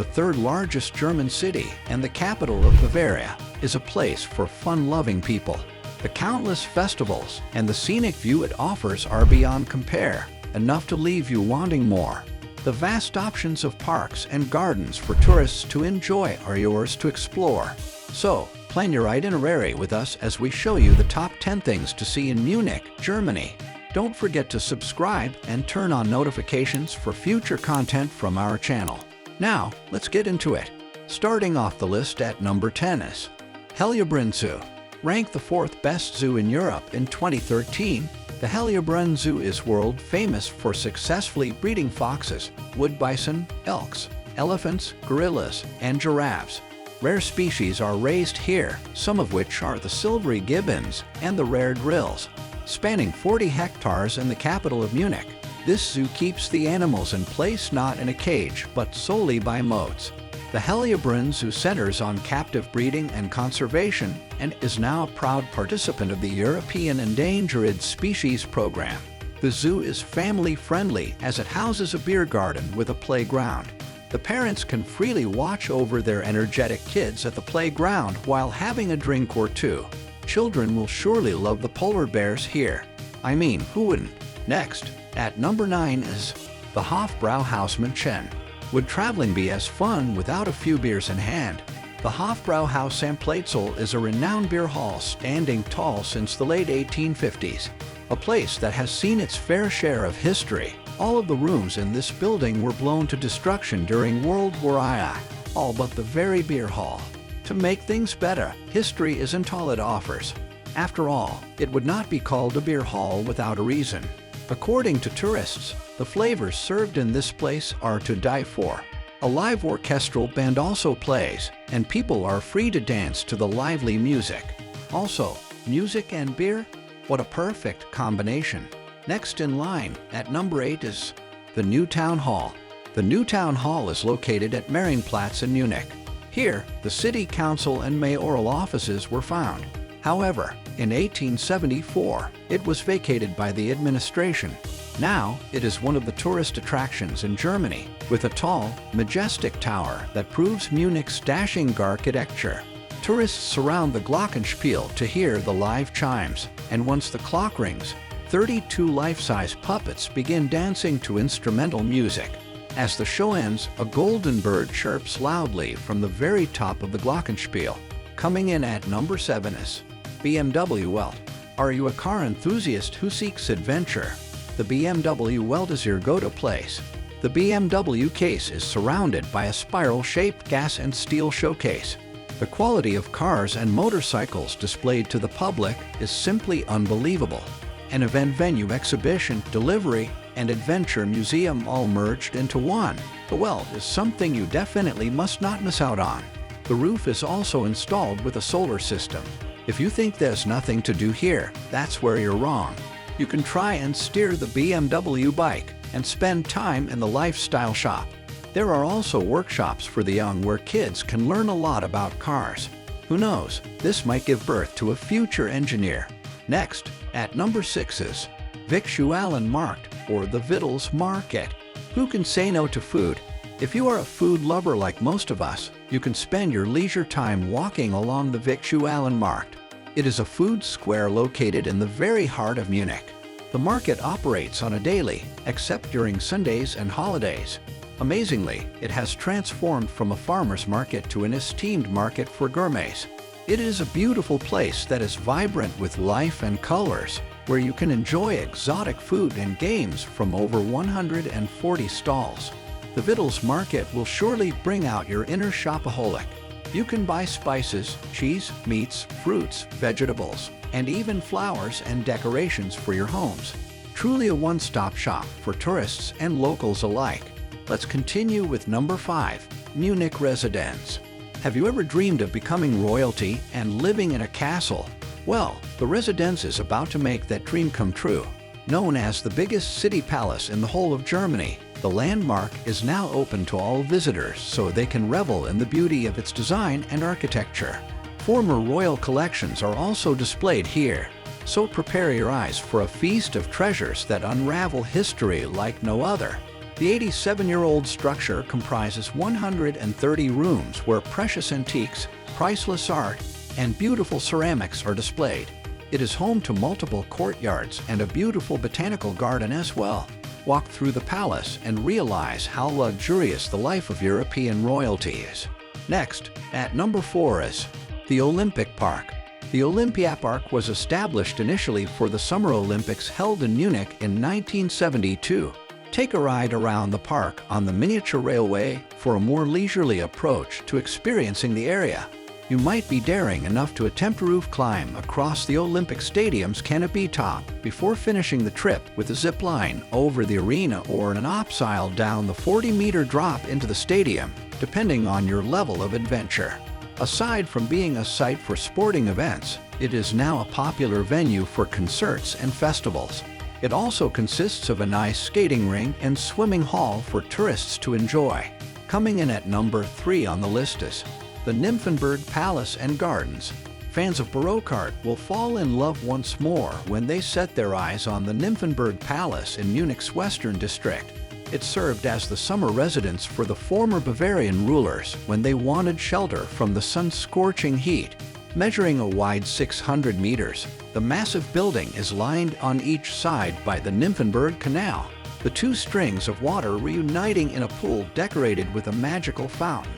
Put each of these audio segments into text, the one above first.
the third largest German city and the capital of Bavaria, is a place for fun-loving people. The countless festivals and the scenic view it offers are beyond compare, enough to leave you wanting more. The vast options of parks and gardens for tourists to enjoy are yours to explore. So, plan your itinerary with us as we show you the top 10 things to see in Munich, Germany. Don't forget to subscribe and turn on notifications for future content from our channel. Now, let's get into it. Starting off the list at number 10 is Hellabrunn Zoo. Ranked the 4th best zoo in Europe in 2013, the Hellabrunn Zoo is world famous for successfully breeding foxes, wood bison, elks, elephants, gorillas, and giraffes. Rare species are raised here, some of which are the silvery gibbons and the rare grills. Spanning 40 hectares in the capital of Munich, this zoo keeps the animals in place not in a cage but solely by moats. The Hellabrunn Zoo centers on captive breeding and conservation and is now a proud participant of the European Endangered Species Program. The zoo is family-friendly as it houses a beer garden with a playground. The parents can freely watch over their energetic kids at the playground while having a drink or two. Children will surely love the polar bears here. I mean, who wouldn't? Next, at number 9 is the Hofbräuhaus München. Would traveling be as fun without a few beers in hand? The Hofbräuhaus München is a renowned beer hall standing tall since the late 1850s. A place that has seen its fair share of history. All of the rooms in this building were blown to destruction during World War I, all but the very beer hall. To make things better, history isn't all it offers. After all, it would not be called a beer hall without a reason. According to tourists, the flavors served in this place are to die for. A live orchestral band also plays, and people are free to dance to the lively music. Also, music and beer? What a perfect combination. Next in line, at number 8 is the New Town Hall. The New Town Hall is located at Marienplatz in Munich. Here, the city council and mayoral offices were found. However, in 1874, it was vacated by the administration. Now, it is one of the tourist attractions in Germany, with a tall, majestic tower that proves Munich's dashing architecture. Tourists surround the glockenspiel to hear the live chimes, and once the clock rings, 32 life-size puppets begin dancing to instrumental music. As the show ends, a golden bird chirps loudly from the very top of the glockenspiel. Coming in at number 7 is BMW Welt. Are you a car enthusiast who seeks adventure? The BMW Welt is your go-to place. The BMW case is surrounded by a spiral-shaped gas and steel showcase. The quality of cars and motorcycles displayed to the public is simply unbelievable. An event venue, exhibition, delivery, and adventure museum all merged into one. The Welt is something you definitely must not miss out on. The roof is also installed with a solar system. If you think there's nothing to do here, that's where you're wrong. You can try and steer the BMW bike and spend time in the lifestyle shop. There are also workshops for the young where kids can learn a lot about cars. Who knows, this might give birth to a future engineer. Next, at number 6 is Viktualienmarkt, or the Victuals Market. Who can say no to food? If you are a food lover like most of us, you can spend your leisure time walking along the Viktualienmarkt. It is a food square located in the very heart of Munich. The market operates on a daily, except during Sundays and holidays. Amazingly, it has transformed from a farmer's market to an esteemed market for gourmets. It is a beautiful place that is vibrant with life and colors, where you can enjoy exotic food and games from over 140 stalls. The Victuals Market will surely bring out your inner shopaholic. You can buy spices, cheese, meats, fruits, vegetables, and even flowers and decorations for your homes. Truly a one-stop shop for tourists and locals alike. Let's continue with number 5, Munich Residenz. Have you ever dreamed of becoming royalty and living in a castle? Well, the Residenz is about to make that dream come true. Known as the biggest city palace in the whole of Germany, the landmark is now open to all visitors so they can revel in the beauty of its design and architecture. Former royal collections are also displayed here, so prepare your eyes for a feast of treasures that unravel history like no other. The 87-year-old structure comprises 130 rooms where precious antiques, priceless art, and beautiful ceramics are displayed. It is home to multiple courtyards and a beautiful botanical garden as well. Walk through the palace and realize how luxurious the life of European royalty is. Next, at number 4 is the Olympic Park. The Olympia Park was established initially for the Summer Olympics held in Munich in 1972. Take a ride around the park on the miniature railway for a more leisurely approach to experiencing the area. You might be daring enough to attempt a roof climb across the Olympic Stadium's canopy top before finishing the trip with a zip line over the arena or an opsile down the 40-meter drop into the stadium, depending on your level of adventure. Aside from being a site for sporting events, it is now a popular venue for concerts and festivals. It also consists of an ice skating rink and swimming hall for tourists to enjoy. Coming in at number 3 on the list is the Nymphenburg Palace and Gardens. Fans of Baroque art will fall in love once more when they set their eyes on the Nymphenburg Palace in Munich's Western District. It served as the summer residence for the former Bavarian rulers when they wanted shelter from the sun's scorching heat. Measuring a wide 600 meters, the massive building is lined on each side by the Nymphenburg Canal, the two strings of water reuniting in a pool decorated with a magical fountain.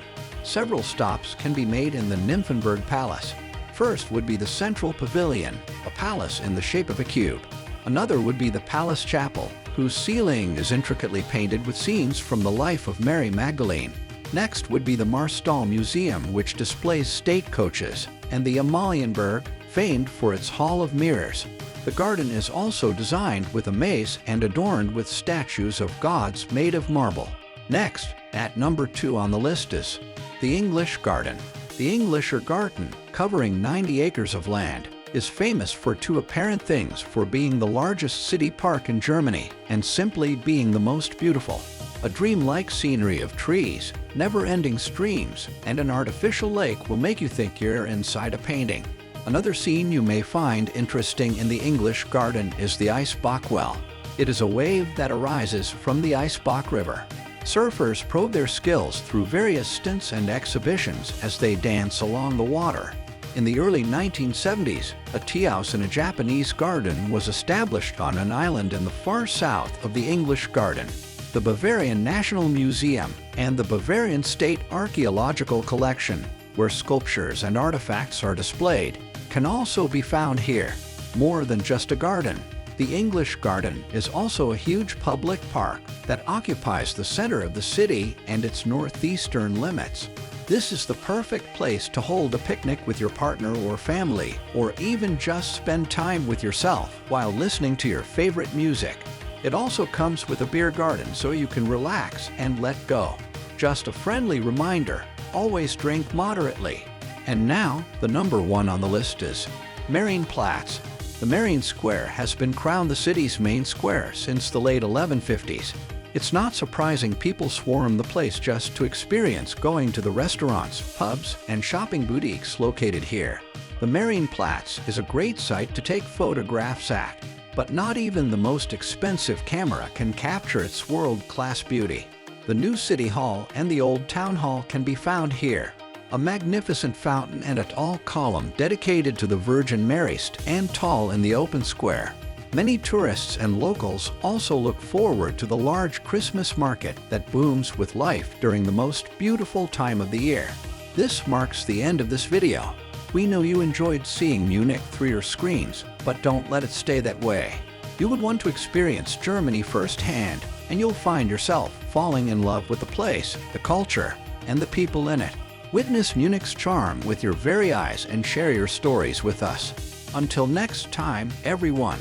Several stops can be made in the Nymphenburg Palace. First would be the Central Pavilion, a palace in the shape of a cube. Another would be the Palace Chapel, whose ceiling is intricately painted with scenes from the life of Mary Magdalene. Next would be the Marstall Museum, which displays state coaches, and the Amalienburg, famed for its Hall of Mirrors. The garden is also designed with a maze and adorned with statues of gods made of marble. Next, at number 2 on the list is the English Garden. The Englischer Garten, covering 90 acres of land, is famous for two apparent things: for being the largest city park in Germany and simply being the most beautiful. A dreamlike scenery of trees, never-ending streams, and an artificial lake will make you think you're inside a painting. Another scene you may find interesting in the English Garden is the Eisbach Well. It is a wave that arises from the Eisbach River. Surfers probe their skills through various stints and exhibitions as they dance along the water. In the early 1970s, a tea house in a Japanese garden was established on an island in the far south of the English Garden. The Bavarian National Museum and the Bavarian State Archaeological Collection, where sculptures and artifacts are displayed, can also be found here. More than just a garden, the English Garden is also a huge public park that occupies the center of the city and its northeastern limits. This is the perfect place to hold a picnic with your partner or family, or even just spend time with yourself while listening to your favorite music. It also comes with a beer garden so you can relax and let go. Just a friendly reminder, always drink moderately. And now, the number 1 on the list is Marienplatz. The Marien Square has been crowned the city's main square since the late 1150s. It's not surprising people swarm the place just to experience going to the restaurants, pubs, and shopping boutiques located here. The Marienplatz is a great site to take photographs at, but not even the most expensive camera can capture its world-class beauty. The new City Hall and the Old Town Hall can be found here. A magnificent fountain and a tall column dedicated to the Virgin Mary stand tall in the open square. Many tourists and locals also look forward to the large Christmas market that booms with life during the most beautiful time of the year. This marks the end of this video. We know you enjoyed seeing Munich through your screens, but don't let it stay that way. You would want to experience Germany firsthand, and you'll find yourself falling in love with the place, the culture, and the people in it. Witness Munich's charm with your very eyes and share your stories with us. Until next time, everyone,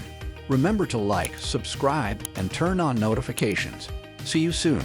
remember to like, subscribe, and turn on notifications. See you soon.